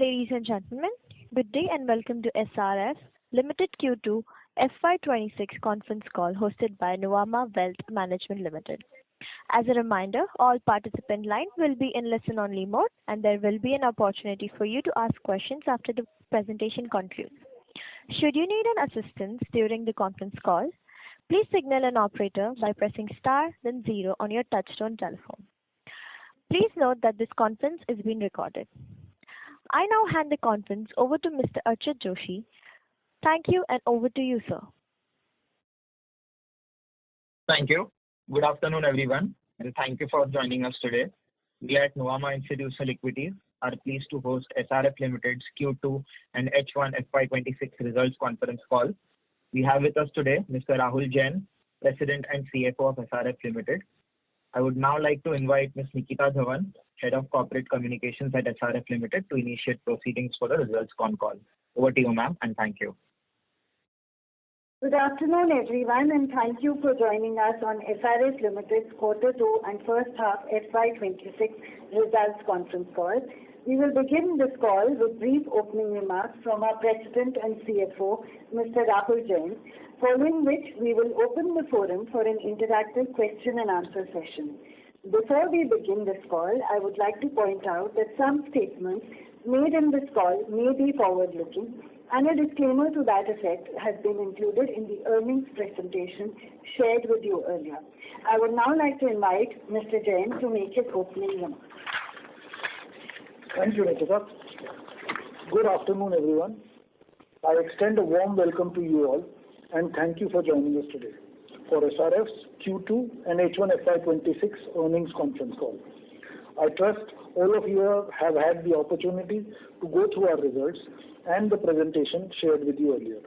Ladies and gentlemen, good day and welcome to SRF Ltd Q2FY26 conference call hosted by Nuvama Wealth Management Limited. As a reminder, all participant lines will be in listen-only mode and there will be an opportunity for you to ask questions after the presentation concludes. Should you need an assistance during the conference call, please signal an operator by pressing star then 0 on your touchtone telephone. Please note that this conference is being recorded. I now hand the conference over to Mr. Archit Joshi. Thank you and over to you, sir. Thank you. Good afternoon, everyone, and thank you for joining us today. We at Nuvama Institutional Equities are pleased to host SRF Ltd's Q2 and H1 FY26 results conference call. We have with us today Mr. Rahul Jain, President and CFO of SRF Ltd. I would now like to invite Ms. Nikita Dhawan, Head of Corporate Communications at SRF Ltd, to initiate proceedings for the results con call. Over to you, ma'am, and thank you. Good afternoon, everyone, and thank you for joining us on SRF Ltd's Q2 and first half FY26 results conference call. We will begin this call with brief opening remarks from our President and CFO, Mr. Rahul Jain, following which we will open the forum for an interactive question and answer session. Before we begin this call, I would like to point out that some statements made in this call may be forward-looking, and a disclaimer to that effect has been included in the earnings presentation shared with you earlier. I would now like to invite Mr. Jain to make his opening remarks. Thank you, Nikita. Good afternoon, everyone. I extend a warm welcome to you all and thank you for joining us today for SRF's Q2 and H1 FY26 earnings conference call. I trust all of you have had the opportunity to go through our results and the presentation shared with you earlier.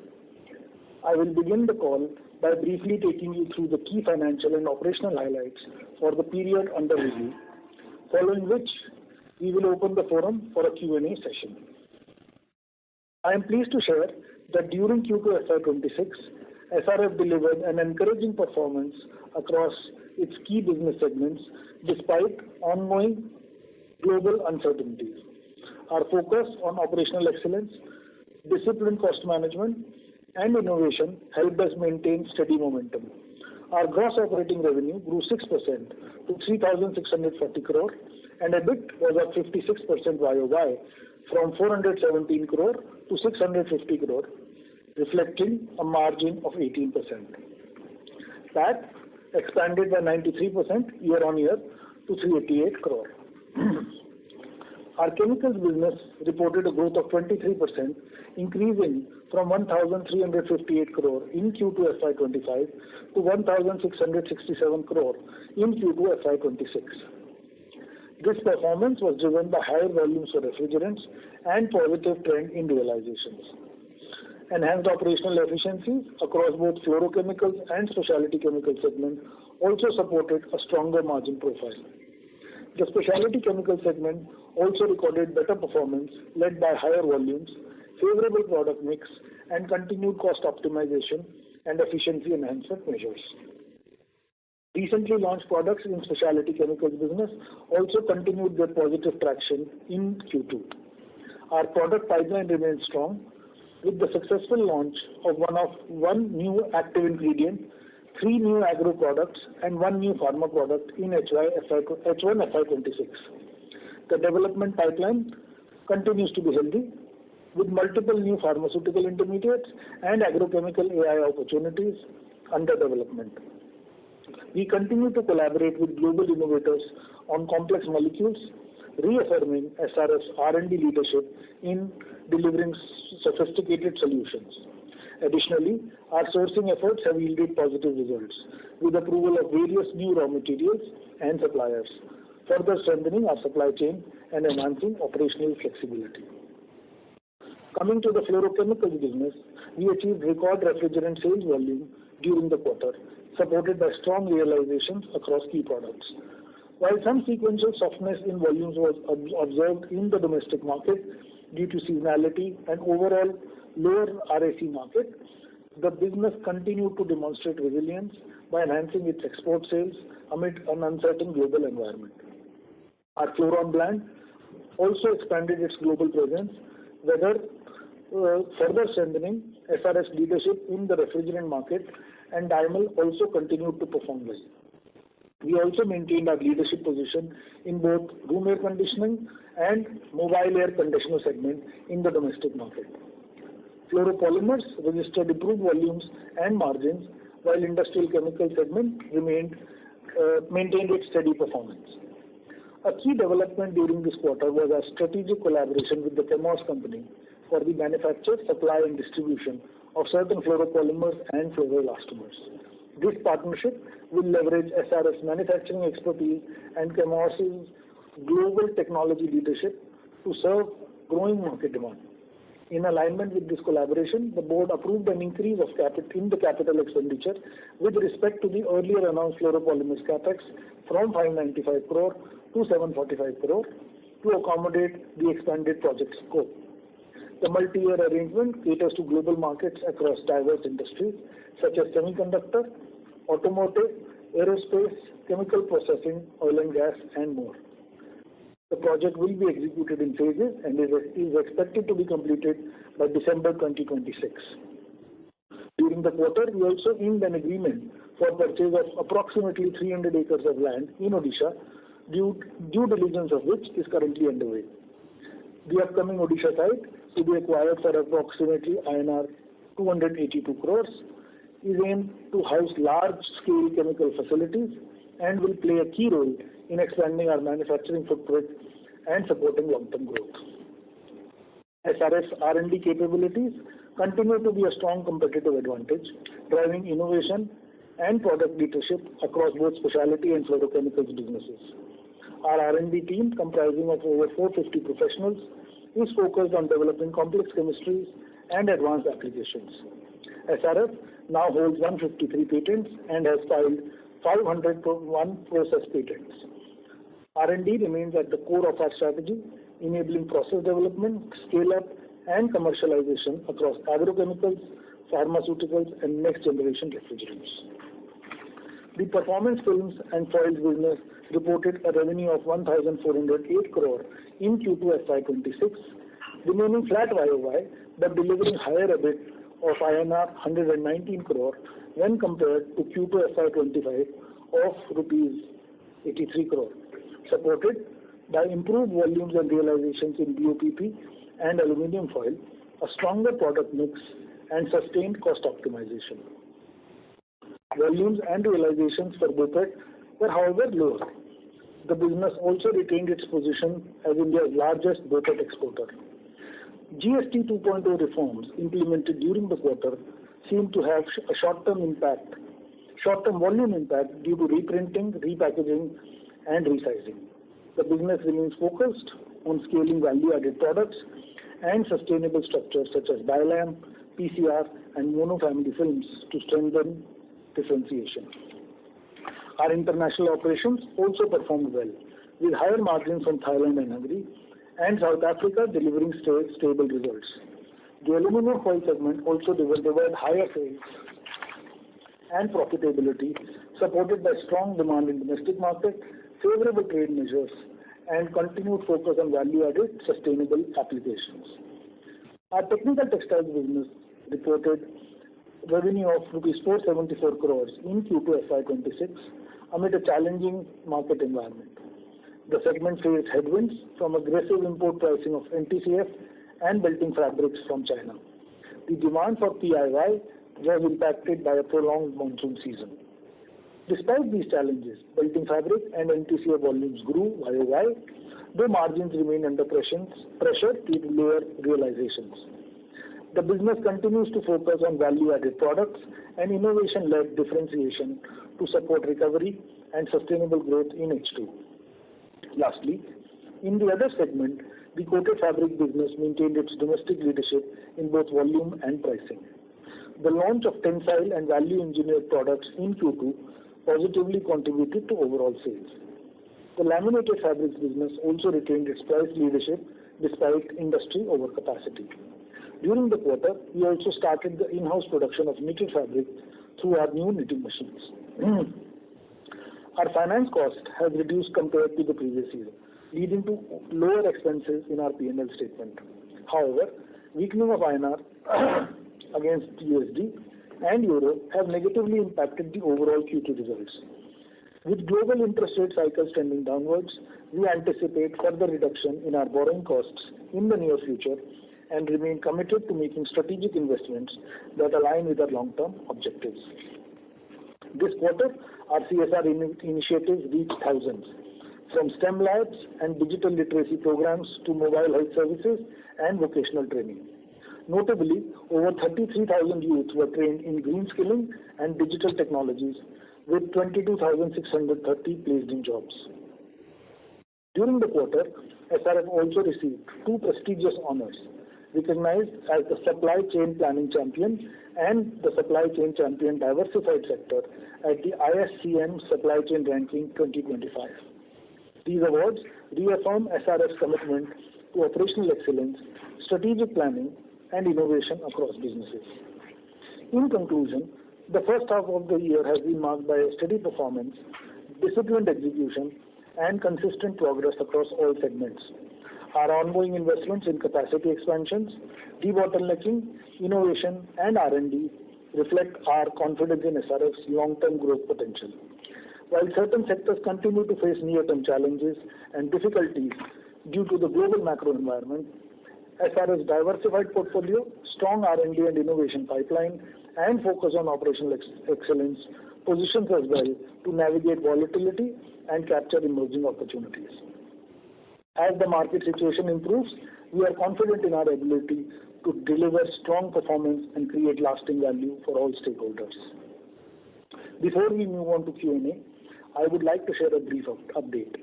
I will begin the call by briefly taking you through the key financial and operational highlights for the period under review, following which we will open the forum for a Q&A session. I am pleased to share that during Q2 FY26, SRF delivered an encouraging performance across its key business segments despite ongoing global uncertainties. Our focus on operational excellence, disciplined cost management, and innovation helped us maintain steady momentum. Our gross operating revenue grew 6% to 3,640 crore and EBIT was up 56% YOY from 417 crore to 650 crore, reflecting a margin of 18%. PAT expanded by 93% year-on-year to 388 crore. Our chemicals business reported a growth of 23%, increasing from 1,358 crore in Q2 FY25 to 1,667 crore in Q2 FY26. This performance was driven by higher volumes for refrigerants and positive trend in realizations. Enhanced operational efficiencies across both fluorochemicals and specialty chemical segment also supported a stronger margin profile. The specialty chemical segment also recorded better performance led by higher volumes, favorable product mix, and continued cost optimization and efficiency enhancement measures. Recently launched products in specialty chemicals business also continued their positive traction in Q2. Our product pipeline remains strong with the successful launch of one new active ingredient, 3 new agro products, and 1 new pharma product in H1 FY26. The development pipeline continues to be healthy with multiple new pharmaceutical intermediates and agrochemical AI opportunities under development. We continue to collaborate with global innovators on complex molecules, reaffirming SRF's R&D leadership in delivering sophisticated solutions. Additionally, our sourcing efforts have yielded positive results with approval of various new raw materials and suppliers, further strengthening our supply chain and enhancing operational flexibility. Coming to the fluorochemicals business, we achieved record refrigerant sales volume during the quarter, supported by strong realizations across key products. While some sequential softness in volumes was observed in the domestic market due to seasonality and overall lower RAC market, the business continued to demonstrate resilience by enhancing its export sales amid an uncertain global environment. Our Fluoron brand also expanded its global presence, further strengthening SRF's leadership in the refrigerant market, and Daimel also continued to perform well. We also maintained our leadership position in both room air conditioning and mobile air conditioner segment in the domestic market. Fluoropolymers registered improved volumes and margins, while industrial chemical segment maintained its steady performance. A key development during this quarter was our strategic collaboration with the Chemours company for the manufacture, supply and distribution of certain fluoropolymers and fluoroelastomers. This partnership will leverage SRF's manufacturing expertise and Chemours' global technology leadership to serve growing market demand. In alignment with this collaboration, the board approved an increase in the capital expenditure with respect to the earlier announced fluoropolymers capex from 595 crore to 745 crore to accommodate the expanded project scope. The multi-year arrangement caters to global markets across diverse industries such as semiconductor, automotive, aerospace, chemical processing, oil and gas, and more. The project will be executed in phases and is expected to be completed by December 2026. During the quarter, we also inked an agreement for purchase of approximately 300 acres of land in Odisha, due diligence of which is currently underway. The upcoming Odisha site, to be acquired for approximately INR 282 crores, is aimed to house large-scale chemical facilities and will play a key role in expanding our manufacturing footprint and supporting long-term growth. SRF's R&D capabilities continue to be a strong competitive advantage, driving innovation and product leadership across both specialty and fluorochemicals businesses. Our R&D team, comprising of over 450 professionals, is focused on developing complex chemistries and advanced applications. SRF now holds 153 patents and has filed 501 process patents. R&D remains at the core of our strategy, enabling process development, scale-up, and commercialization across agrochemicals, pharmaceuticals, and next-generation refrigerants. The performance films and foils business reported a revenue of 1,408 crore in Q2FY26, remaining flat YOY, but delivering higher EBIT of INR 119 crore when compared to Q2FY25 of rupees 83 crore, supported by improved volumes and realizations in BOPP and aluminium foil, a stronger product mix, and sustained cost optimization. Volumes and realizations for BOPET were, however, lower. The business also retained its position as India's largest BOPET exporter. GST 2.0 reforms implemented during the quarter seem to have a short-term volume impact due to reprinting, repackaging, and resizing. The business remains focused on scaling value-added products and sustainable structures such as BioLam, PCR, and monofamily films to strengthen differentiation. Our international operations also performed well, with higher margins from Thailand and Hungary, and South Africa delivering stable results. The aluminium foil segment also delivered higher sales and profitability, supported by strong demand in domestic market, favorable trade measures, and continued focus on value-added sustainable applications. Our technical textiles business reported revenue of rupees 474 crores in Q2 FY26 amid a challenging market environment. The segment faced headwinds from aggressive import pricing of NTCF and belting fabrics from China. The demand for PIY was impacted by a prolonged monsoon season. Despite these challenges, belting fabric and NTCF volumes grew YOY, though margins remain under pressure due to lower realizations. The business continues to focus on value-added products and innovation-led differentiation to support recovery and sustainable growth in H2. Lastly, in the other segment, the coated fabric business maintained its domestic leadership in both volume and pricing. The launch of tensile and value-engineered products in Q2 positively contributed to overall sales. The laminated fabrics business also retained its price leadership despite industry overcapacity. During the quarter, we also started the in-house production of knitted fabric through our new knitting machines. Our finance cost has reduced compared to the previous year, leading to lower expenses in our P&L statement. However, weakening of INR against USD and Euro have negatively impacted the overall Q2 results. With global interest rate cycles trending downwards, we anticipate further reduction in our borrowing costs in the near future and remain committed to making strategic investments that align with our long-term objectives. This quarter, our CSR initiatives reached thousands, from STEM labs and digital literacy programs to mobile health services and vocational training. Notably, over 33,000 youth were trained in green skilling and digital technologies, with 22,630 placed in jobs. During the quarter, SRF also received two prestigious honors, recognized as the Supply Chain Planning Champion and the Supply Chain Champion Diversified Sector at the ISCM Supply Chain Ranking 2025. These awards reaffirm SRF's commitment to operational excellence, strategic planning, and innovation across businesses. In conclusion, the first half of the year has been marked by a steady performance, disciplined execution, and consistent progress across all segments. Our ongoing investments in capacity expansions, debottlenecking, innovation, and R&D reflect our confidence in SRF's long-term growth potential. While certain sectors continue to face near-term challenges and difficulties due to the global macro environment, SRF's diversified portfolio, strong R&D and innovation pipeline, and focus on operational excellence positions us well to navigate volatility and capture emerging opportunities. As the market situation improves, we are confident in our ability to deliver strong performance and create lasting value for all stakeholders. Before we move on to Q&A, I would like to share a brief update.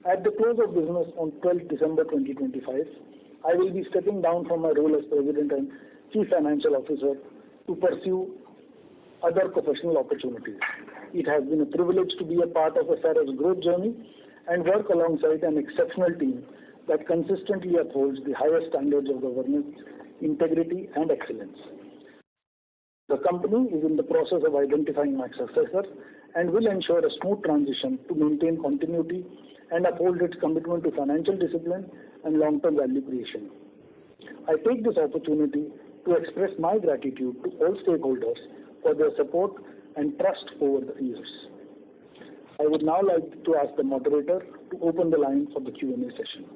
At the close of business on 12th December 2025, I will be stepping down from my role as President and Chief Financial Officer to pursue other professional opportunities. It has been a privilege to be a part of SRF's growth journey and work alongside an exceptional team that consistently upholds the highest standards of governance, integrity, and excellence. The company is in the process of identifying my successor and will ensure a smooth transition to maintain continuity and uphold its commitment to financial discipline and long-term value creation. I take this opportunity to express my gratitude to all stakeholders for their support and trust over the years. I would now like to ask the moderator to open the line for the Q&A session.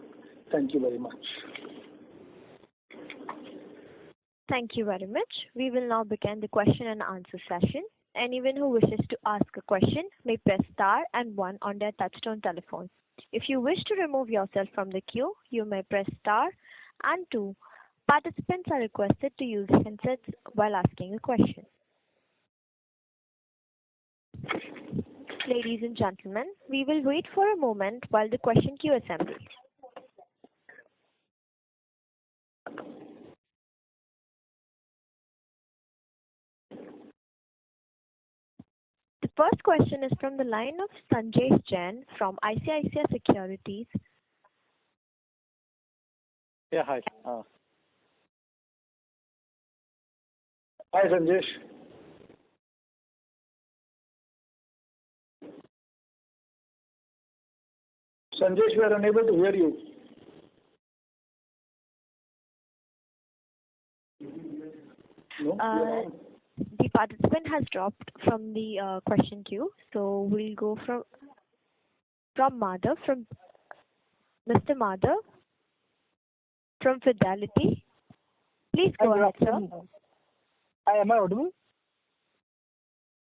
Thank you very much. Thank you very much. We will now begin the question and answer session. Anyone who wishes to ask a question may press star and one on their touchtone telephone. If you wish to remove yourself from the queue, you may press star and two. Participants are requested to use handsets while asking a question. Ladies and gentlemen, we will wait for a moment while the question queue assembles. The first question is from the line of Sanjesh Jain from ICICI Securities. Yeah, hi. Hi, Sanjesh. Sanjesh, we are unable to hear you. No? The participant has dropped from the question queue, so we'll go from Madhav, from Mr. Madhav from Fidelity. Please go ahead, sir. Hi, am I audible?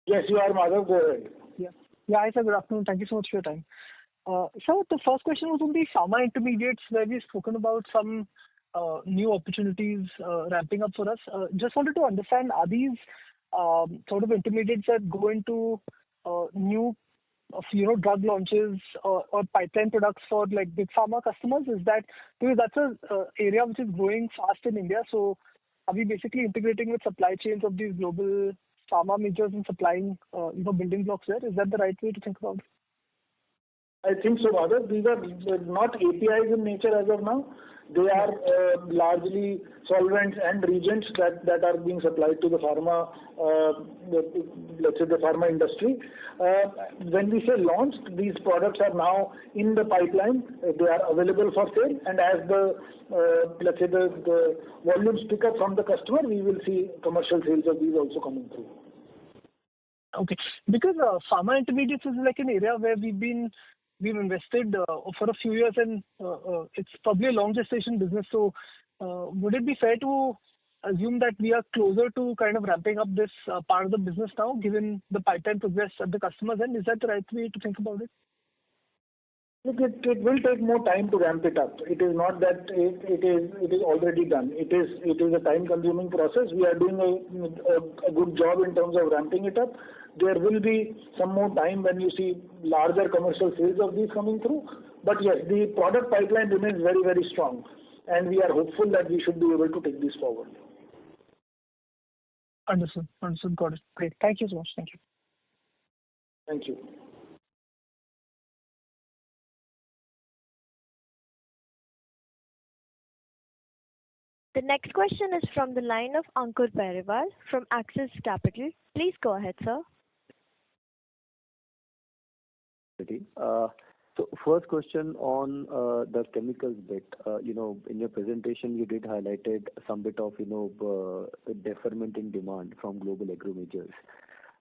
Yes, you are, Madhav. Go ahead. Yeah. Hi, sir. Good afternoon. Thank you so much for your time. So the first question was on the pharma intermediates, where we've spoken about some new opportunities ramping up for us. Just wanted to understand, are these sort of intermediates that go into new drug launches or pipeline products for like big pharma customers? Is that, because that's an area which is growing fast in India, so are we basically integrating with supply chains of these global pharma majors and supplying building blocks there? Is that the right way to think about it? I think so, Madhav. These are not APIs in nature as of now. They are largely solvents and reagents that are being supplied to the pharma, let's say the pharma industry. When we say launched, these products are now in the pipeline. They are available for sale, and as the let's say the volumes pick up from the customer, we will see commercial sales of these also coming through. Okay, because pharma intermediates is like an area where we've invested for a few years, and it's probably a long gestation business. So, would it be fair to assume that we are closer to kind of ramping up this part of the business now, given the pipeline progress at the customers end? Is that the right way to think about it? Look, it will take more time to ramp it up. It is not that it is already done. It is a time-consuming process. We are doing a good job in terms of ramping it up. There will be some more time when you see larger commercial sales of these coming through. But yes, the product pipeline remains very, very strong, and we are hopeful that we should be able to take this forward. Understood. Got it. Great. Thank you so much. Thank you. Thank you. The next question is from the line of Ankur Periwal from Axis Capital. Please go ahead, sir. So first question on the chemicals bit. In your presentation, you did highlighted some bit of, deferment in demand from global agro majors.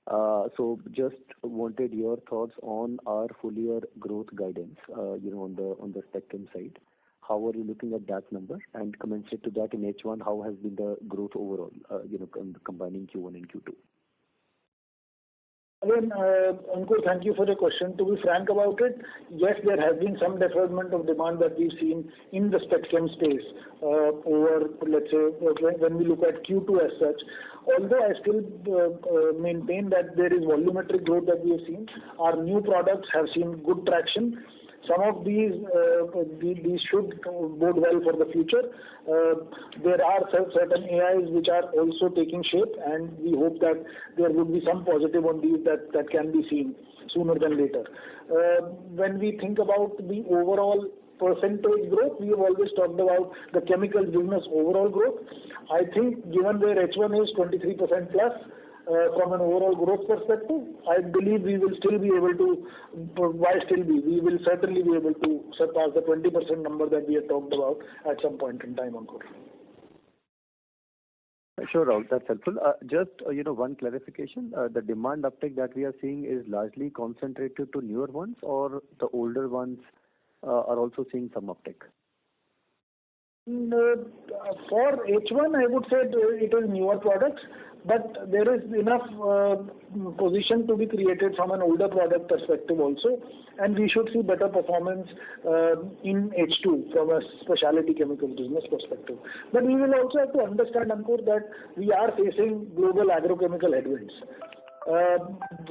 So just wanted your thoughts on our full year growth guidance, on the spectrum side. How are you looking at that number? And commensurate to that in H1, how has been the growth overall, combining Q1 and Q2? Again, Ankur, thank you for the question. To be frank about it, yes, there has been some deferment of demand that we've seen in the spectrum space over, let's say, when we look at Q2 as such. Although I still maintain that there is volumetric growth that we have seen, our new products have seen good traction. Some of these should bode well for the future. There are certain AIs which are also taking shape, and we hope that there would be some positive on these that can be seen sooner than later. When we think about the overall percentage growth, we have always talked about the chemical business overall growth. I think given where H1 is 23% plus, from an overall growth perspective, I believe we will still be able to, we will certainly be able to surpass the 20% number that we had talked about at some point in time, Ankur. Sure, Rahul, that's helpful. Just, one clarification. The demand uptake that we are seeing is largely concentrated to newer ones, or the older ones are also seeing some uptake? For H1, I would say it is newer products, but there is enough position to be created from an older product perspective also, and we should see better performance in H2 from a specialty chemical business perspective. But we will also have to understand, Ankur, that we are facing global agrochemical headwinds.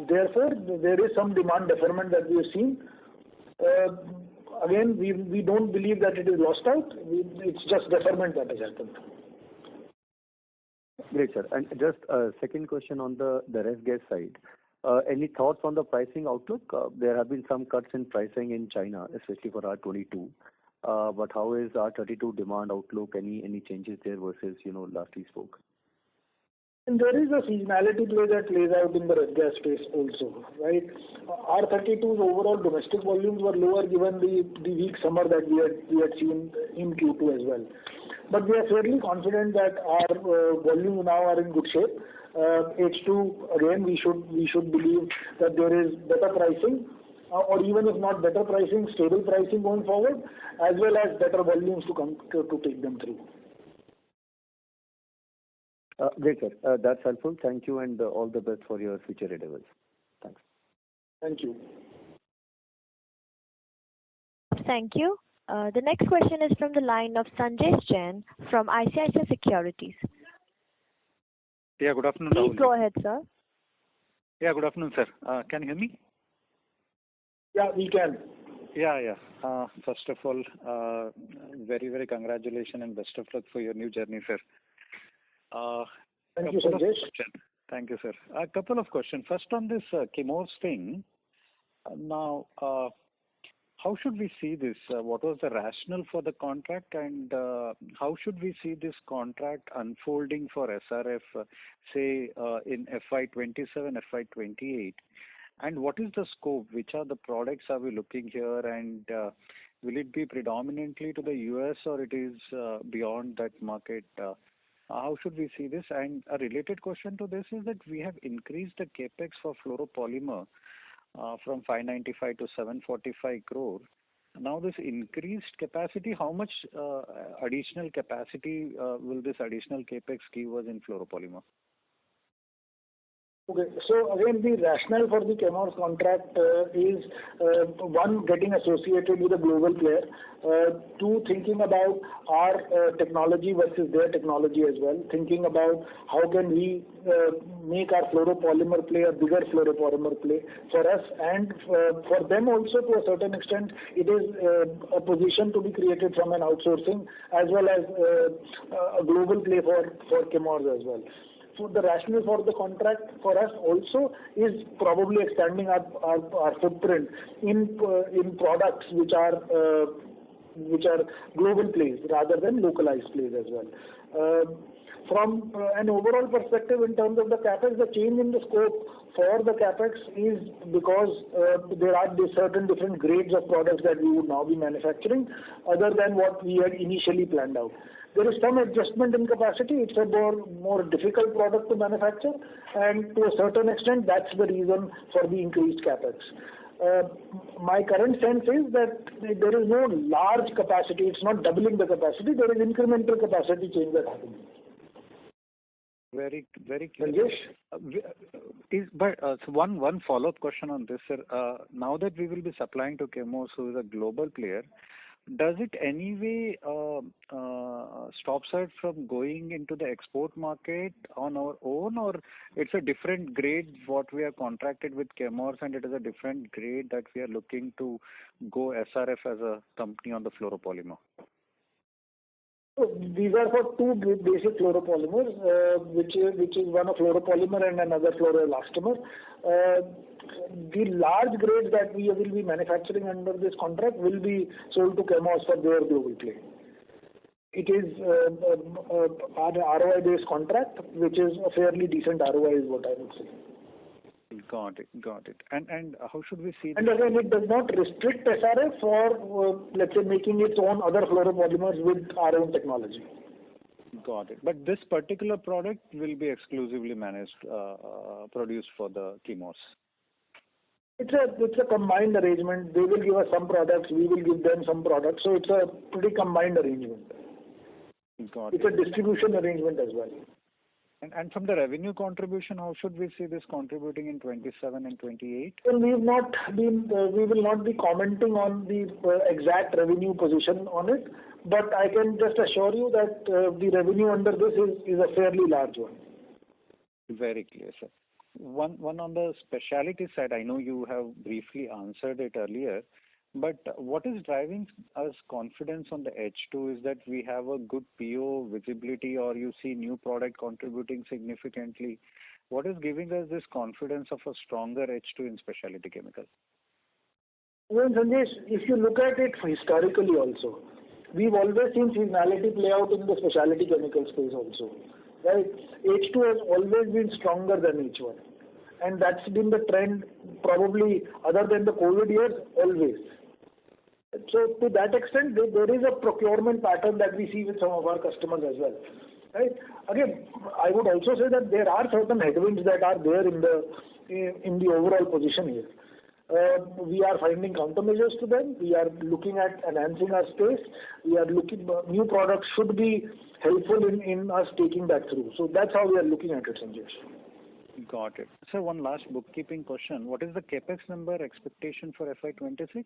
Therefore, there is some demand deferment that we have seen. Again, we don't believe that it is lost out. It's just deferment that has happened. Great, sir. And just a second question on the ref gas side. Any thoughts on the pricing outlook? There have been some cuts in pricing in China, especially for R22. But how is R32 demand outlook? Any changes there versus, last we spoke? And there is a seasonality play that plays out in the ref gas space also, right? R32's overall domestic volumes were lower given the weak summer that we had seen in Q2 as well. But we are fairly confident that our volumes now are in good shape. H2, again, we should believe that there is better pricing, or even if not better pricing, stable pricing going forward, as well as better volumes to take them through. Great, sir. That's helpful. Thank you, and all the best for your future endeavors. Thanks. Thank you. Thank you. The next question is from the line of Sanjay Jain from ICICI Securities. Yeah, good afternoon, Rahul. Please go ahead, sir. Yeah, good afternoon, sir. Can you hear me? Yeah, we can. Yeah. First of all, very, very congratulations and best of luck for your new journey, sir. Thank you, Sanjay. Thank you, sir. A couple of questions. First on this Chemours thing. Now, how should we see this? What was the rationale for the contract, and how should we see this contract unfolding for SRF, say, in FY27, FY28? And what is the scope? Which are the products are we looking here, and will it be predominantly to the US or it is beyond that market? How should we see this? And a related question to this is that we have increased the capex for fluoropolymer from 595 to 745 crore. Now this increased capacity, how much additional capacity will this additional capex give us in fluoropolymer? Okay. So again, the rationale for the Chemours contract is one, getting associated with a global player, two, thinking about our technology versus their technology as well, thinking about how can we make our fluoropolymer play a bigger fluoropolymer play for us, and for them also to a certain extent it is a position to be created from an outsourcing as well as a global play for Chemours as well. So the rationale for the contract for us also is probably expanding our footprint in products which are global plays rather than localized plays as well. From an overall perspective in terms of the capex, the change in the scope for the capex is because there are certain different grades of products that we would now be manufacturing other than what we had initially planned out. There is some adjustment in capacity. It's a more difficult product to manufacture, and to a certain extent, that's the reason for the increased capex. My current sense is that there is no large capacity. It's not doubling the capacity. There is incremental capacity change that happens. Very, very clear. So one follow-up question on this, sir. Now that we will be supplying to Chemours, who is a global player, does it anyway stops us from going into the export market on our own, or it's a different grade what we are contracted with Chemours, and it is a different grade that we are looking to go SRF as a company on the fluoropolymer? So these are for two basic fluoropolymers, which is one a fluoropolymer and another fluoroelastomer. The large grades that we will be manufacturing under this contract will be sold to Chemours for their global play. It is an ROI-based contract, which is a fairly decent ROI is what I would say. Got it. And how should we see? And again, it does not restrict SRF for, let's say, making its own other fluoropolymers with our own technology. Got it. But this particular product will be exclusively produced for the Chemours. It's a combined arrangement. They will give us some products, we will give them some products. So it's a pretty combined arrangement. Got it. It's a distribution arrangement as well. And from the revenue contribution, how should we see this contributing in 27 and 28? Well, we will not be commenting on the exact revenue position on it, but I can just assure you that the revenue under this is a fairly large one. Very clear, sir. One on the specialty side, I know you have briefly answered it earlier, but what is driving us confidence on the H2 is that we have a good PO visibility, or you see new product contributing significantly. What is giving us this confidence of a stronger H2 in specialty chemicals? Well, Sanjesh, if you look at it historically also, we've always seen seasonality play out in the specialty chemical space also. Right? H2 has always been stronger than H1. And that's been the trend probably other than the COVID years, always. So to that extent, there is a procurement pattern that we see with some of our customers as well. Right? Again, I would also say that there are certain headwinds that are there in the overall position here. We are finding countermeasures to them. We are looking at enhancing our space. We are looking new products should be helpful in us taking that through. So that's how we are looking at it, Sanjesh. Got it. So one last bookkeeping question. What is the capex number expectation for FY26?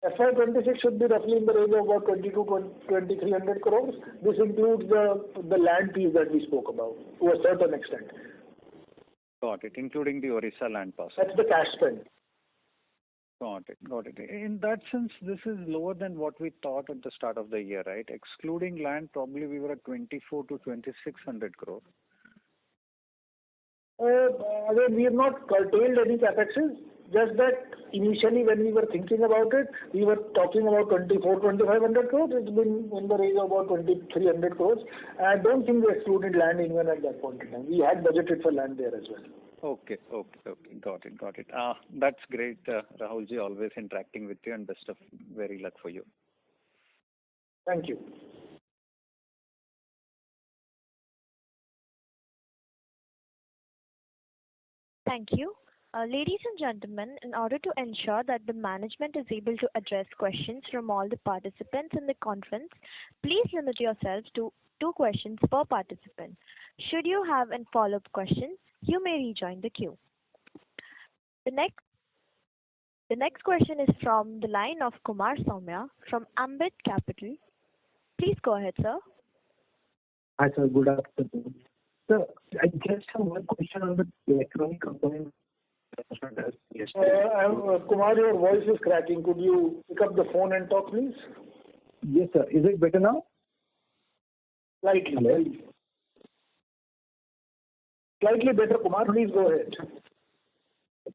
FY26 should be roughly in the range of about 2,300 crores. This includes the land piece that we spoke about to a certain extent. Got it, including the Orissa land parcel. That's the cash spend. Got it. In that sense, this is lower than what we thought at the start of the year, right? Excluding land, probably we were at 24 to 2,600 crore. Again, we have not curtailed any capexes. Just that initially when we were thinking about it, we were talking about 2,500 crores. It's been in the range of about 2,300 crores. I don't think we excluded land even at that point in time. We had budgeted for land there as well. Okay. Got it. That's great, Rahulji. Always interacting with you, and best of very luck for you. Thank you. Thank you. Ladies and gentlemen, in order to ensure that the management is able to address questions from all the participants in the conference, please limit yourselves to 2 questions per participant. Should you have any follow-up questions, you may rejoin the queue. The next question is from the line of Kumar Soumya from Ambit Capital. Please go ahead, sir. Hi, sir. Good afternoon. Sir, I just have one question on the electronic component. Yes. Kumar, your voice is cracking. Could you pick up the phone and talk, please? Yes, sir. Is it better now? Slightly. Hello? Slightly better, Kumar. Please go ahead.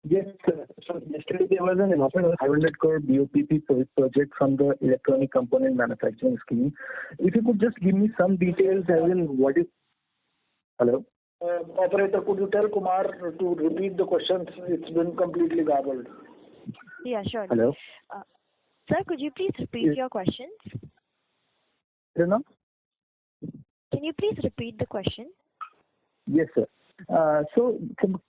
Yes, sir. So yesterday there was an announcement of 500 crore BOPP project from the electronic component manufacturing scheme. If you could just give me some details as in what is... Hello? Operator, could you tell Kumar to repeat the questions? It's been completely garbled. Yeah, sure. Hello? Sir, could you please repeat your questions? Hello? Can you please repeat the question? Yes, sir. So the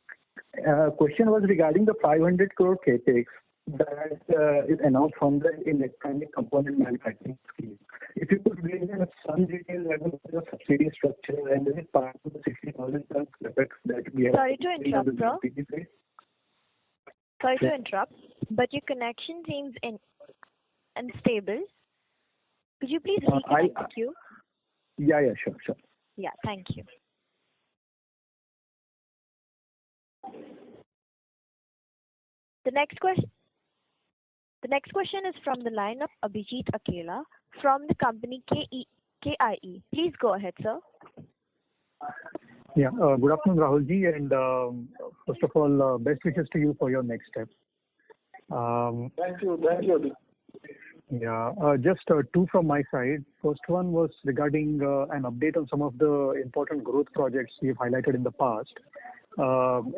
question was regarding the 500 crore capex that is announced from the electronic component manufacturing scheme. If you could give me some details about the subsidy structure and is it part of the 60,000 tons capex that we have... Sorry to interrupt, sir. Sorry to interrupt, but your connection seems unstable. Could you please reconnect the queue? Yeah, sure. Yeah, thank you. The next question is from the line of Abhijit Akela from the company KIE. Please go ahead, sir. Yeah, good afternoon, Rahulji, and first of all, best wishes to you for your next step. Thank you, Abhijit. Yeah, just 2 from my side. First one was regarding an update on some of the important growth projects you've highlighted in the past.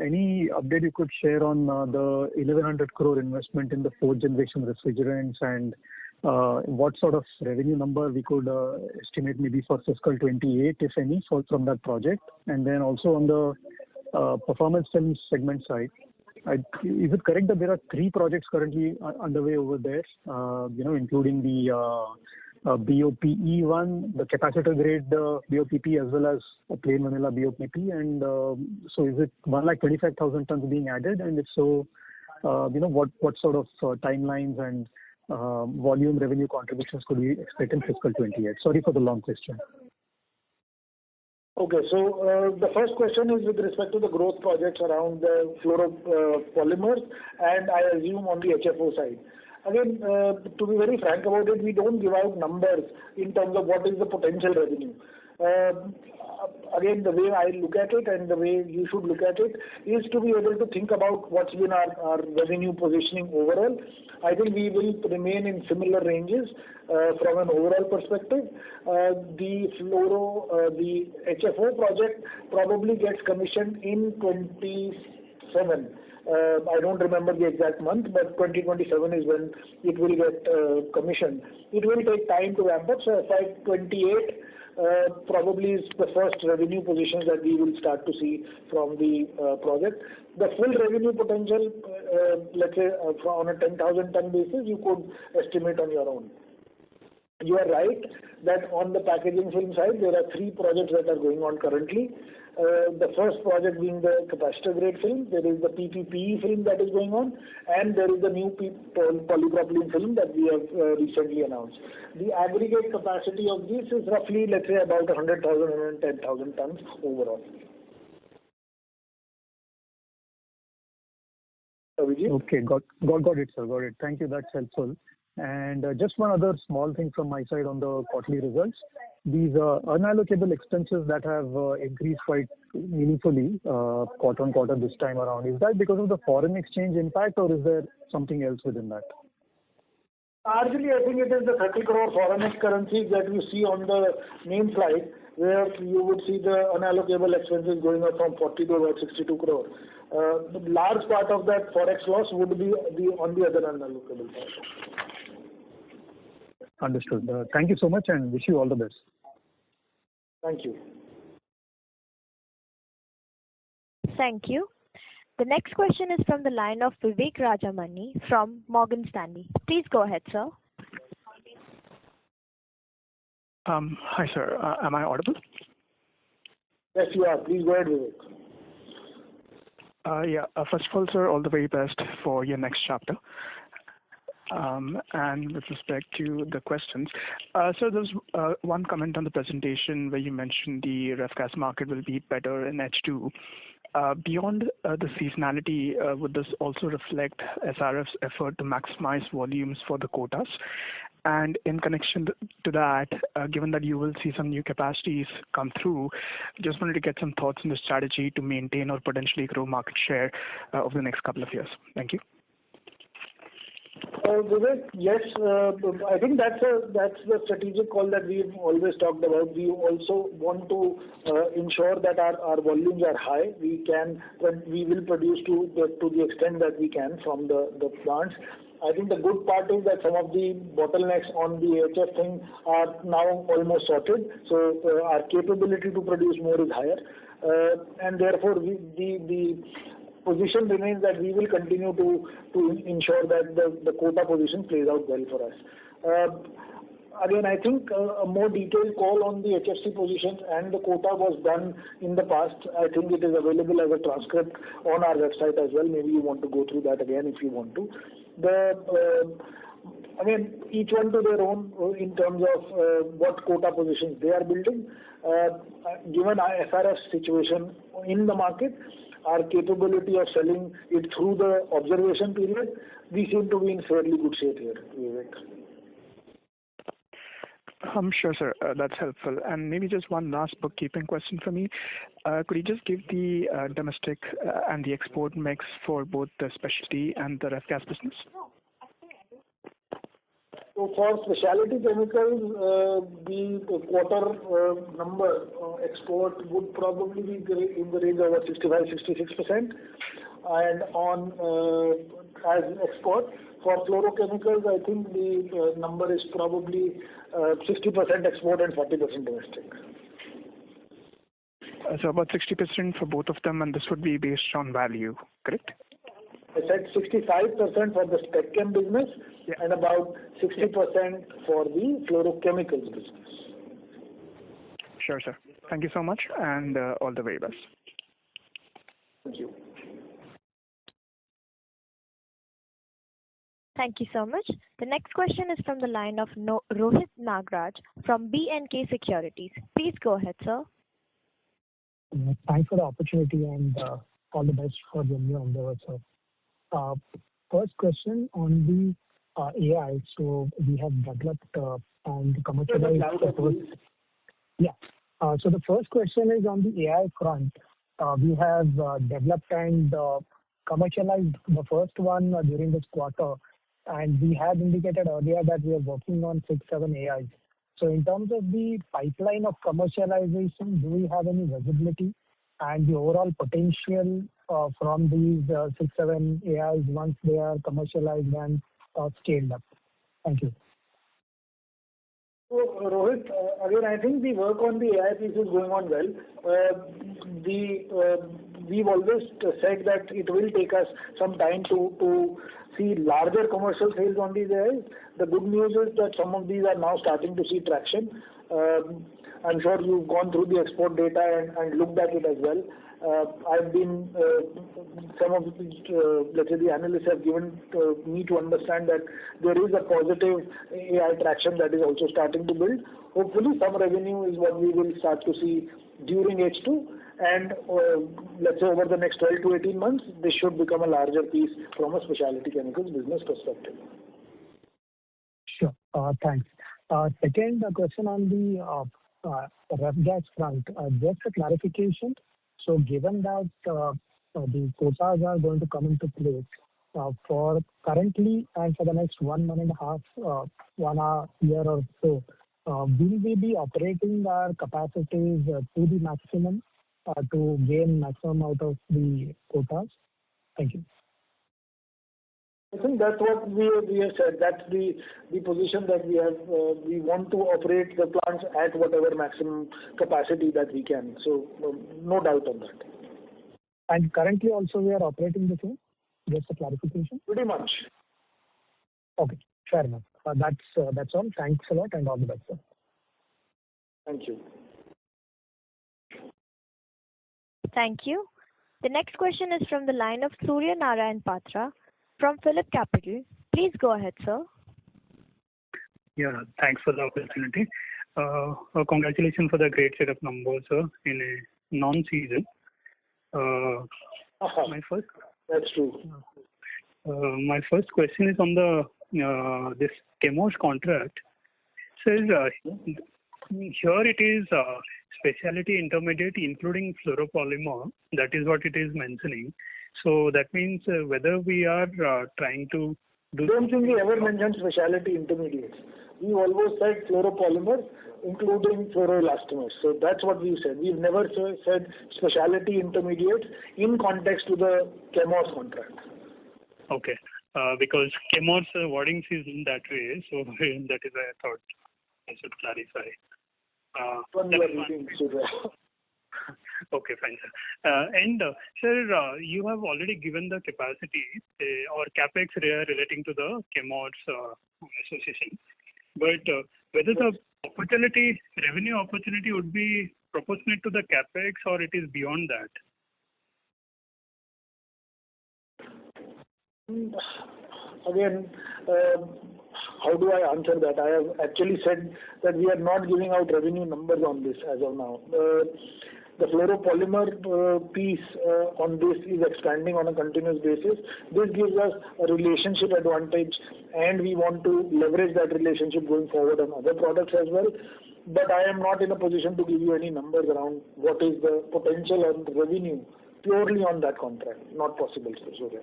Any update you could share on the 1,100 crore investment in the 4th generation refrigerants and what sort of revenue number we could estimate maybe for fiscal 28, if any, from that project? And then also on the performance films segment side, is it correct that there are 3 projects currently underway over there, including the BOPE one, the capacitor grade BOPP as well as a plain vanilla BOPP, and so is it 125,000 tons being added, and if so, what sort of timelines and volume revenue contributions could we expect in fiscal 28? Sorry for the long question. Okay, so the first question is with respect to the growth projects around the fluoropolymers and I assume on the HFO side. Again, to be very frank about it, we don't give out numbers in terms of what is the potential revenue. Again, the way I look at it and the way you should look at it is to be able to think about what's been our revenue positioning overall. I think we will remain in similar ranges from an overall perspective. The HFO project probably gets commissioned in 27. I don't remember the exact month, but 2027 is when it will get commissioned. It will take time to ramp up, so FY28 probably is the first revenue positions that we will start to see from the project. The full revenue potential, let's say on a 10,000 ton basis, you could estimate on your own. You are right that on the packaging film side, there are 3 projects that are going on currently. The first project being the capacitor grade film, there is the PPPE film that is going on, and there is the new polypropylene film that we have recently announced. The aggregate capacity of this is roughly, let's say, about 100,000, 110,000 tons overall. Okay, got it, sir. Got it. Thank you. That's helpful. And just one other small thing from my side on the quarterly results. these unallocable expenses that have increased quite meaningfully quarter-on-quarter this time around. Is that because of the foreign exchange impact, or is there something else within that? Largely, I think it is the 30 crore foreign currencies that you see on the main slide, where you would see the unallocable expenses going up from 40 to about 62 crore. The large part of that forex loss would be on the other unallocable part. Understood. Thank you so much and wish you all the best. Thank you. Thank you. The next question is from the line of Vivek Rajamani from Morgan Stanley. Please go ahead, sir. Hi, sir. Am I audible? Yes, you are. Please go ahead, Vivek. First of all, sir, all the very best for your next chapter. And with respect to the questions, so there's one comment on the presentation where you mentioned the ref gas market will be better in H2. Beyond the seasonality, would this also reflect SRF's effort to maximize volumes for the quotas? And in connection to that, given that you will see some new capacities come through, just wanted to get some thoughts on the strategy to maintain or potentially grow market share over the next couple of years. Thank you. Vivek, yes, I think that's the strategic call that we've always talked about. We also want to ensure that our volumes are high. We will produce to the extent that we can from the plants. I think the good part is that some of the bottlenecks on the HF thing are now almost sorted. So our capability to produce more is higher, and therefore the position remains that we will continue to ensure that the quota position plays out well for us. Again, I think a more detailed call on the HFC positions and the quota was done in the past. I think it is available as a transcript on our website as well. Maybe you want to go through that again if you want to. Again, each one to their own in terms of what quota positions they are building. Given our SRF situation in the market, our capability of selling it through the observation period, we seem to be in fairly good shape here, Vivek. I'm sure, sir. That's helpful. And maybe just one last bookkeeping question for me. Could you just give the domestic and the export mix for both the specialty and the ref gas business? So for specialty chemicals, the quarter number export would probably be in the range of about 65-66%, and on as export for fluorochemicals, I think the number is probably 60% export and 40% domestic. So about 60% for both of them, and this would be based on value, correct? I said 65% for the spec chem business, and about 60% for the fluorochemicals business. Sure, sir. Thank you so much, and all the very best. Thank you. Thank you so much. The next question is from the line of Rohit Nagraj from B&K Securities. Please go ahead, sir. Thanks for the opportunity and all the best for the new endeavor, sir. First question on the AI. So we have developed and commercialized the first. Yeah. So the first question is on the AI front. We have developed and commercialized the first one during this quarter, and we had indicated earlier that we are working on 6-7 AIs. So in terms of the pipeline of commercialization, do we have any visibility and the overall potential from these 6-7 AIs once they are commercialized and scaled up? Thank you. So Rohit, again, I think the work on the AI piece is going on well. We've always said that it will take us some time to see larger commercial sales on these AIs. The good news is that some of these are now starting to see traction. I'm sure you've gone through the export data and looked at it as well. I've been, some of the, let's say the analysts have given me to understand that there is a positive AI traction that is also starting to build. Hopefully some revenue is what we will start to see during H2, and let's say over the next 12 to 18 months, this should become a larger piece from a specialty chemicals business perspective. Sure. Thanks. Second question on the ref gas front, just a clarification. So given that the quotas are going to come into place for currently and for the next 1.5 year or so, will we be operating our capacities to the maximum to gain maximum out of the quotas? Thank you. I think that's what we have said. That's the position that we have. We want to operate the plants at whatever maximum capacity that we can. So no doubt on that. And currently also we are operating the same? Just a clarification. Pretty much. Okay, fair enough. That's all. Thanks a lot and all the best, sir. Thank you. Thank you. The next question is from the line of Surya Narayan Patra from Phillip Capital. Please go ahead, sir. Yeah, thanks for the opportunity. Congratulations for the great set of numbers, sir, in a non-season. That's true. My first question is on the this Chemours contract. Says here it is specialty intermediate including fluoropolymer. That is what it is mentioning. So that means whether we are trying to do. I don't think we ever mentioned specialty intermediates. We always said fluoropolymer, including fluoroelastomers. So that's what we said. We've never said specialty intermediates in context to the Chemours contract. Okay, because Chemours wording is in that way, so that is why I thought I should clarify. Okay, fine, sir. And sir, you have already given the capacity or capex relating to the Chemours association. But whether the revenue opportunity would be proportionate to the capex or it is beyond that? Again, how do I answer that? I have actually said that we are not giving out revenue numbers on this as of now. The fluoropolymer piece on this is expanding on a continuous basis. This gives us a relationship advantage and we want to leverage that relationship going forward on other products as well. But I am not in a position to give you any numbers around what is the potential and revenue purely on that contract. Not possible, sir. Okay.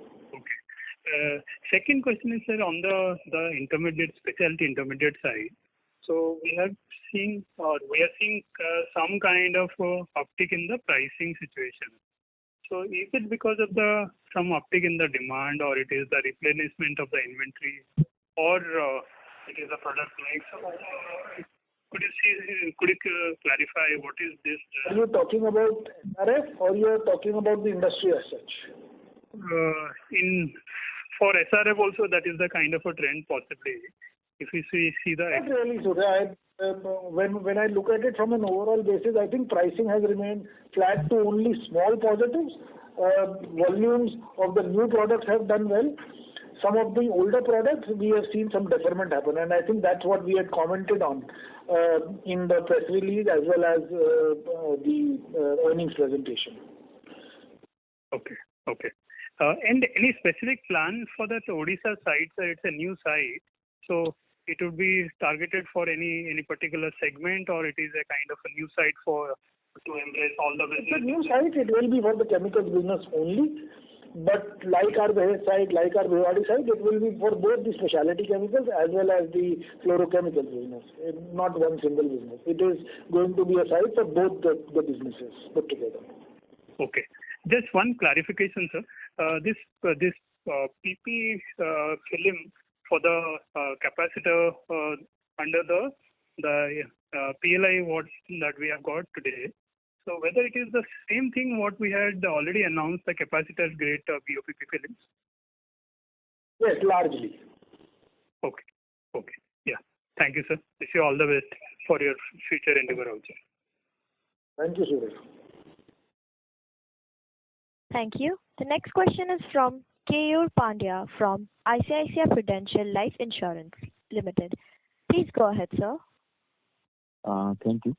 Second question is, sir, on the intermediate, specialty intermediate side. So we are seeing some kind of uptick in the pricing situation. So is it because of some uptick in the demand, or it is the replenishment of the inventory, or it is a product mix? Could you clarify what is this? Are you talking about SRF or you are talking about the industry as such? For SRF also, that is the kind of a trend possibly. If you see the... Not really, Surya. When I look at it from an overall basis, I think pricing has remained flat to only small positives. Volumes of the new products have done well. Some of the older products, we have seen some deferment happen, and I think that's what we had commented on in the press release as well as the earnings presentation. Okay. And any specific plan for that Odisha site? So it's a new site, so it would be targeted for any particular segment, or it is a kind of a new site to embrace all the business? It's a new site. It will be for the chemicals business only. But like our Behror site, like our Bhiwadi site, it will be for both the specialty chemicals as well as the fluorochemicals business. Not one single business. It is going to be a site for both the businesses put together. Okay. Just one clarification, sir. This PP film for the capacitor under the PLI what that we have got today. So whether it is the same thing what we had already announced, the capacitor grade BOPP films? Yes, largely. Okay. Yeah. Thank you, sir. Wish you all the best for your future endeavor also. Thank you, Surya. Thank you. The next question is from Keyur Pandya from ICICI Prudential Life Insurance Limited. Please go ahead, sir. Thank you.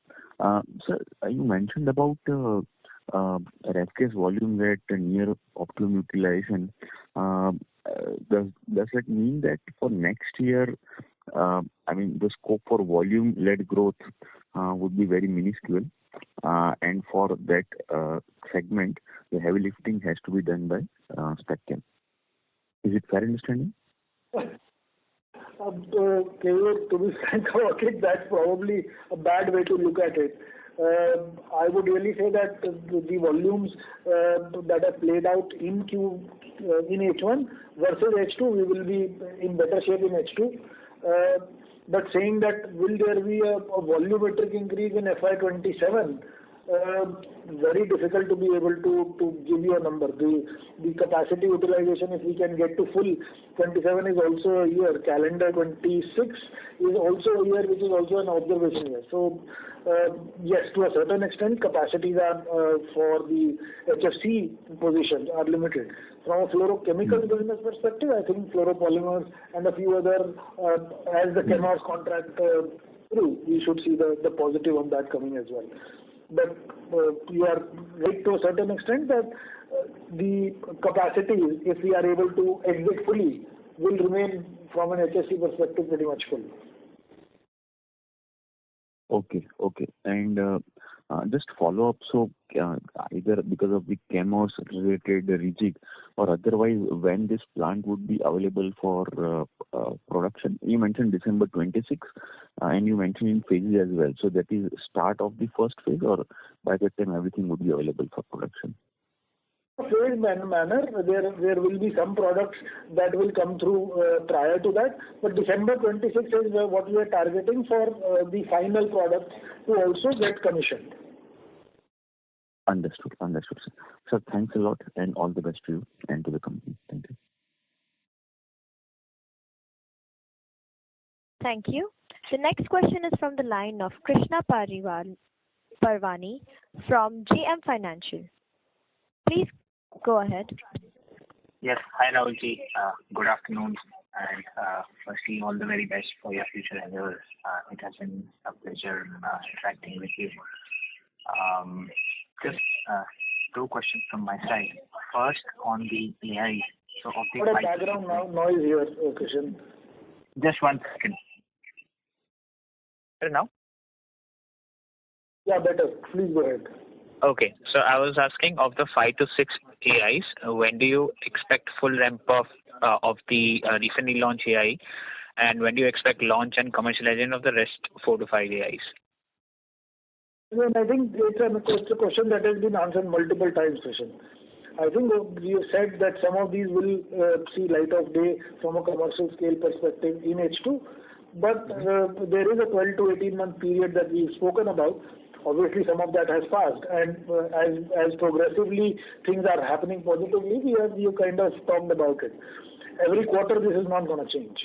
Sir, you mentioned about ref gas volume at near optimum utilization. Does it mean that for next year, the scope for volume-led growth would be very minuscule. And for that segment, the heavy lifting has to be done by Spec Chem. Is it fair understanding? To be frank about it, that's probably a bad way to look at it. I would really say that the volumes that have played out in H1 versus H2, we will be in better shape in H2. But saying that will there be a volumetric increase in FY27? Very difficult to be able to give you a number. The capacity utilization, if we can get to full, 27 is also a year. Calendar 26 is also a year, which is also an observation year. So yes, to a certain extent, capacities are for the HFC positions are limited. From a fluorochemical business perspective, I think fluoropolymers and a few other, as the Chemours contract through, we should see the positive on that coming as well. But you are right to a certain extent that the capacity, if we are able to exit fully, will remain from an HSC perspective pretty much full. Okay. And just follow up. So either because of the Chemours related rejig or otherwise, when this plant would be available for production? You mentioned December 26, and you mentioned in phases as well. So that is start of the first phase, or by that time everything would be available for production? Phased manner, there will be some products that will come through prior to that, but December 26 is what we are targeting for the final product to also get commissioned. Understood, sir. Sir, thanks a lot and all the best to you and to the company. Thank you. Thank you. The next question is from the line of Krishna Parvani from JM Financial. Please go ahead. Yes. Hi, Rahulji. Good afternoon. And firstly, all the very best for your future endeavors. It has been a pleasure interacting with you. Just two questions from my side. First, on the AI. So, of the what a background noise here, Krishan. Just 1 second. Better now? Yeah, better. Please go ahead. Okay. So I was asking, of the 5 to 6 AIs, when do you expect full ramp up of the recently launched AI, and when do you expect launch and commercialization of the rest 4 to 5 AIs? Well, I think it's a question that has been answered multiple times, Krishan. I think you said that some of these will see light of day from a commercial scale perspective in H2, but there is a 12 to 18 month period that we've spoken about. Obviously, some of that has passed, and as progressively things are happening positively, we have kind of talked about it. Every quarter, this is not going to change.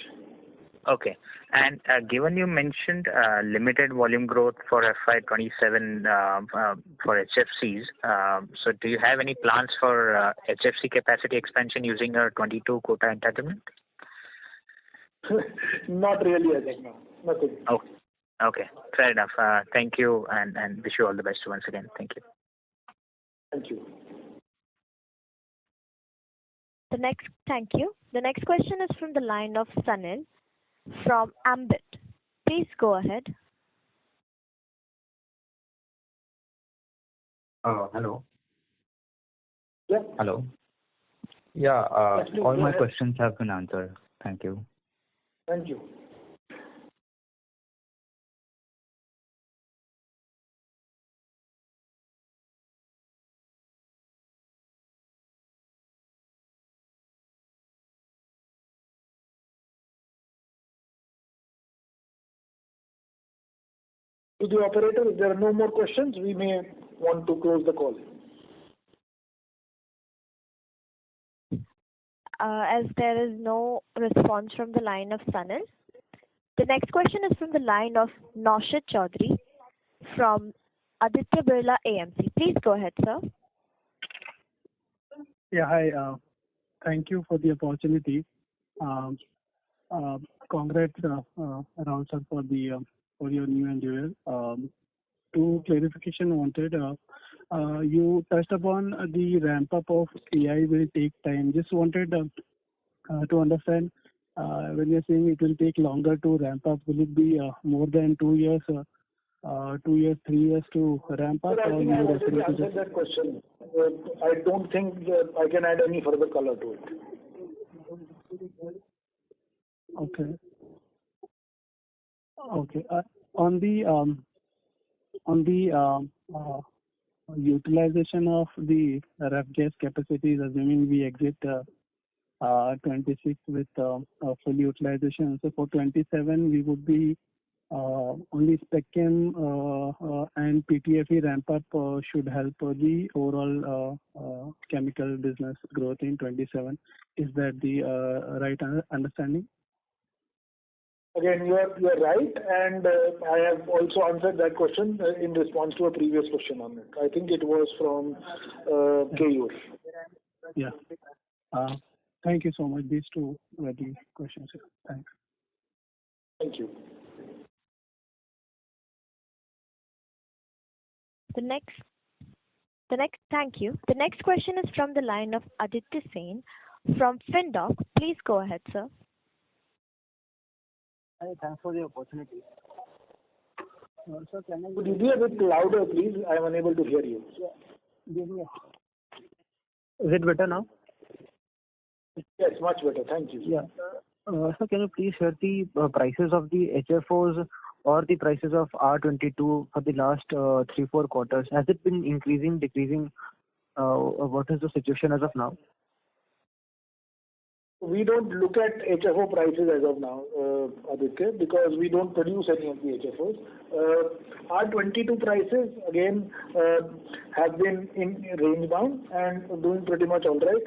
Okay. And given you mentioned limited volume growth for FY27 for HFCs, so do you have any plans for HFC capacity expansion using a 22 quota entitlement? Not really as of now. Nothing. Okay. Fair enough. Thank you, and wish you all the best once again. Thank you. Thank you. Thank you. The next question is from the line of Sanil from Ambit. Please go ahead. Hello. Yeah. Hello. Yeah, all my questions have been answered. Thank you. Thank you. To the operator, if there are no more questions, we may want to close the call. As there is no response from the line of Sanil, the next question is from the line of Naushad Chaudhary from Aditya Birla AMC. Please go ahead, sir. Yeah, hi. Thank you for the opportunity. Congrats, Rahul sir, for your new endeavor. Two clarification wanted. You touched upon the ramp up of AI will take time. Just wanted to understand when you're saying it will take longer to ramp up, will it be more than 2 years? 2 years, 3 years to ramp up? I think I already answered that question. I don't think that I can add any further color to it. Okay. Okay. On the utilization of the ref gas capacities, assuming we exit 26 with full utilization. So for 27, we would be only SpecChem and PTFE ramp up should help the overall chemical business growth in 27. Is that the right understanding? Again, you are right, and I have also answered that question in response to a previous question on it. I think it was from KU. Yeah. Thank you so much. These two were the questions. Thanks. Thank you. Thank you. The next question is from the line of Aditya Sen from FinDoc. Please go ahead, sir. Hi, thanks for the opportunity. Sir, can I... Could you be a bit louder, please? I am unable to hear you. Yeah. Give me Is it better now? Yes, much better. Thank you. Yeah. Sir, can you please share the prices of the HFOs or the prices of R22 for the last 3-4 quarters? Has it been increasing, decreasing? What is the situation as of now? We don't look at HFO prices as of now, Aditya, because we don't produce any of the HFOs. R22 prices, again, have been in range bound and doing pretty much all right.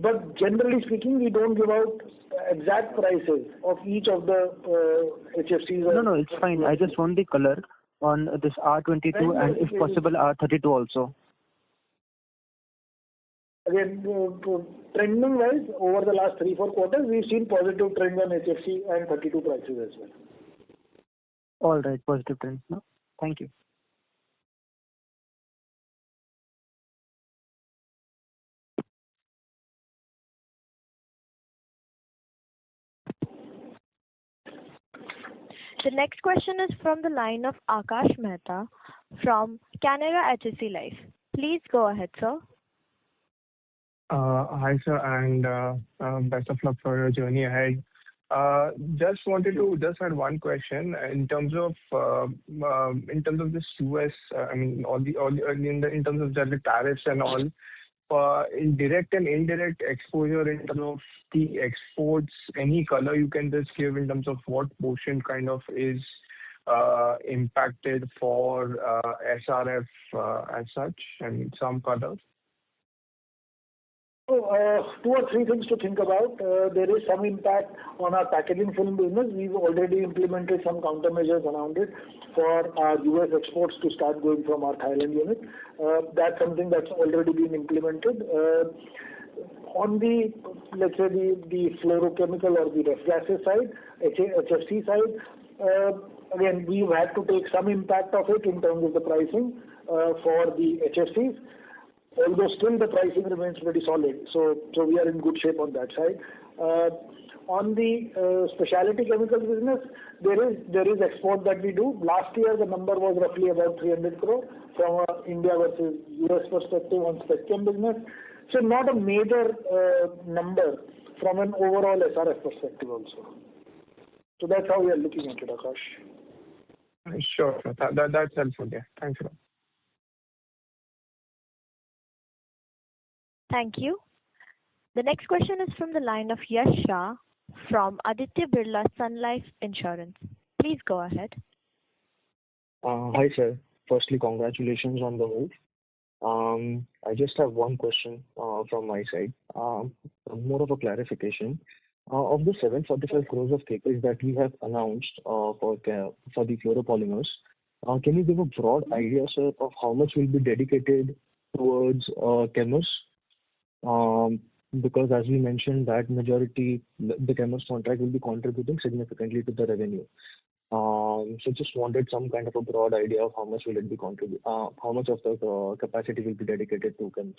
But generally speaking, we don't give out exact prices of each of the HFCs. No, it's fine. I just want the color on this R22 and if possible R32 also. Again, trending wise, over the last 3-4 quarters, we've seen positive trends on HFC and 32 prices as well. All right, positive trends. No? Thank you. The next question is from the line of Akash Mehta from Canara HSBC Life. Please go ahead, sir. Hi, sir, and best of luck for your journey ahead. Just had one question in terms of this US. I mean, in terms of the tariffs and all, in direct and indirect exposure in terms of the exports. Any color you can just give in terms of what portion kind of is impacted for SRF as such, and some colors. So, 2 or 3 things to think about. There is some impact on our packaging film business. We've already implemented some countermeasures around it for our US exports to start going from our Thailand unit. That's something that's already been implemented. On the, let's say, the fluorochemical or the ref gases side, HFC side, again, we've had to take some impact of it in terms of the pricing for the HFCs. Although still the pricing remains pretty solid, so we are in good shape on that side. On the specialty chemicals business, there is export that we do. Last year the number was roughly about 300 crore from a India versus US perspective on SpecChem business. So not a major number from an overall SRF perspective also. So that's how we are looking at it, Akash. Sure, that's helpful. Yeah, thanks a lot. Thank you. The next question is from the line of Yash Shah from Aditya Birla Sun Life Insurance. Please go ahead. Hi, sir. Firstly, congratulations on the move. I just have one question from my side. More of a clarification. Of the 745 crores of CapEx that we have announced for the fluoropolymers, can you give a broad idea, sir, of how much will be dedicated towards Chemours? Because as we mentioned, that majority, the Chemours contract will be contributing significantly to the revenue. So just wanted some kind of a broad idea of how much will it be how much of the capacity will be dedicated to Chemours.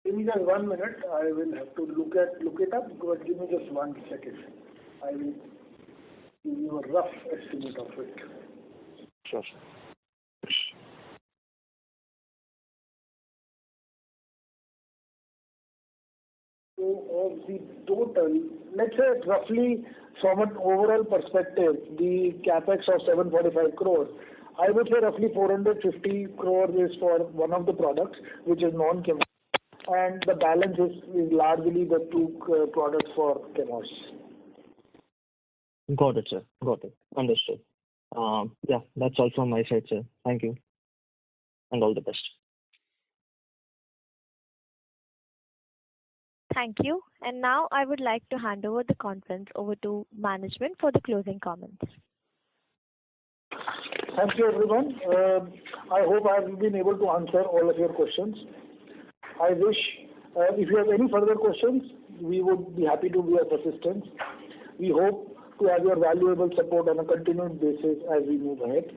Give me just 1 minute. I will have to look it up. But give me just 1 second. I will give you a rough estimate of it. Sure. So of the total, let's say roughly from an overall perspective, the capex of 745 crores, I would say roughly 450 crores is for one of the products, which is non-chemo, and the balance is largely the two products for chemos. Got it, sir. Got it. Understood. Yeah, that's all from my side, sir. Thank you, and all the best. Thank you. And now I would like to hand over the conference over to management for the closing comments. Thank you, everyone. I hope I have been able to answer all of your questions. I wish, if you have any further questions, we would be happy to be of assistance. We hope to have your valuable support on a continued basis as we move ahead.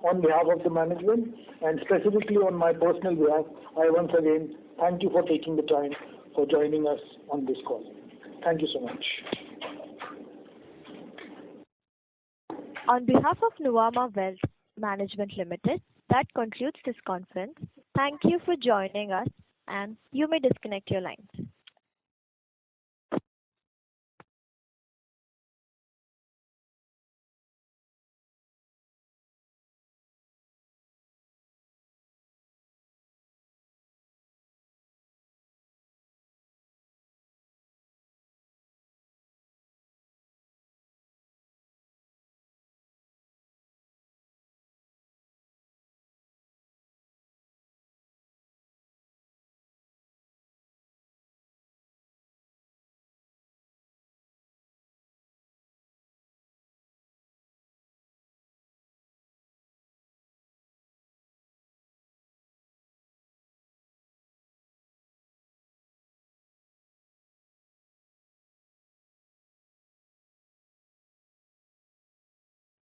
On behalf of the management and specifically on my personal behalf, I once again thank you for taking the time for joining us on this call. Thank you so much. On behalf of Nuvama Wealth Management Limited, that concludes this conference. Thank you for joining us, and you may disconnect your lines.